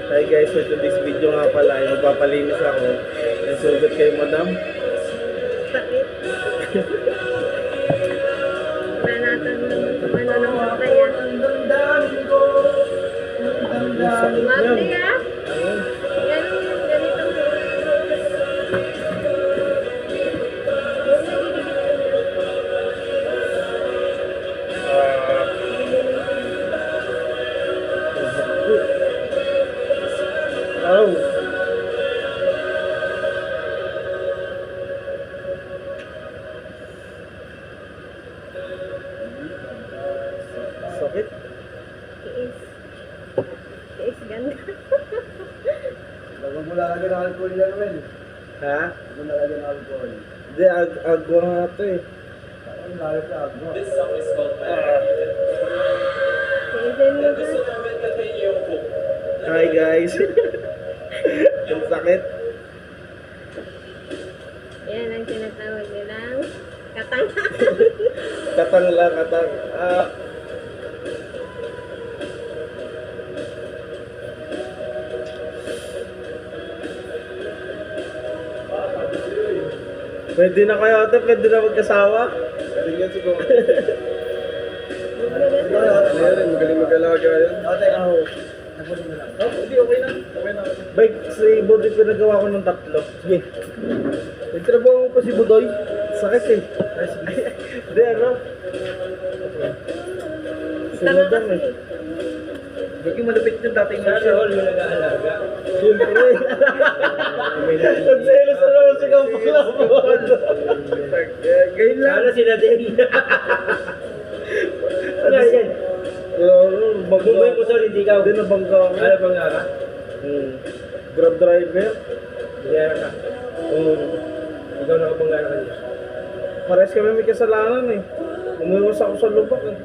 Hi guys, for today's video nga pala ay magpapalinis ako. Nasugot kay madam. Sakit. Nanatan ng mananamatay yan. Ang sakit Mati yan. ah. Ayun. Ganito. Oh. Sakit. Tiis ganda. Huwag mo lalagyan ng alcohol yan, Wel. Ha? Huwag mo lalagyan ng alcohol. Hindi, agwa nga ito eh. Ang lalit na agro. This song is called Tiisin mo Gusto ba? namin katayin yung book. Hi guys. Ang sakit. Yan ang tinatawag nilang katang. Katang lang, katang. Pwede na kayo ate, pwede na magkasawa. Pwede yan siguro. Magluluto. Meron, magaling mag-alaga yan. Ate, Oh. napunin mo lang. Oh, hindi, okay na. Okay na. Bike, si Budoy pinagawa ko ng 3. Sige. Nagtrabaho ko pa si Budoy. Sakit eh. Hindi ano. Tanga Sinadang kasi. eh. Hindi malupit yung dating Sana all yung nag-aalaga. Siyempre. Nagselos na naman si Kampalabon. Ganyan lang. Sana sila din. Ano yan? Bumay mo sa hindi ka. Hindi nabangga ako. Ano bang nga ka? Grab driver. Biyara ka. Ikaw nakabangga na kanina. Pares kami may kasalanan eh. Umiwas ako sa lubak eh.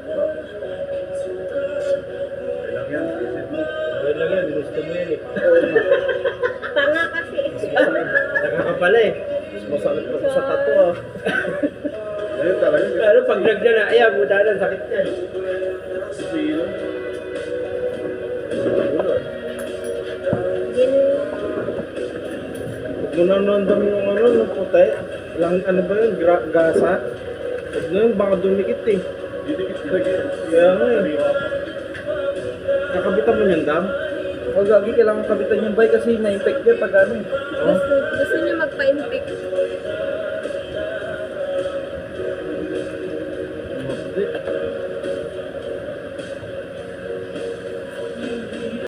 Ayun lang yan, ginusto mo yan eh. Tanga kasi. Nakakapala eh. Masakit pa sa tato ah. Ayun, talaga. Pero pag nagda na, ayan, buta na, sakit yan. Sino? Gin... Huwag mo na nandam yung ano, ng puti. Lang, ano ba yun? Gasa? Huwag na yun, baka dumikit eh. Didikit talaga yan. Kaya nga eh. Nakabitan mo yung dam? Huwag lagi kailangan kabitan yung bike kasi na-infect yan pag ano eh. Gusto niyo magpa-impick.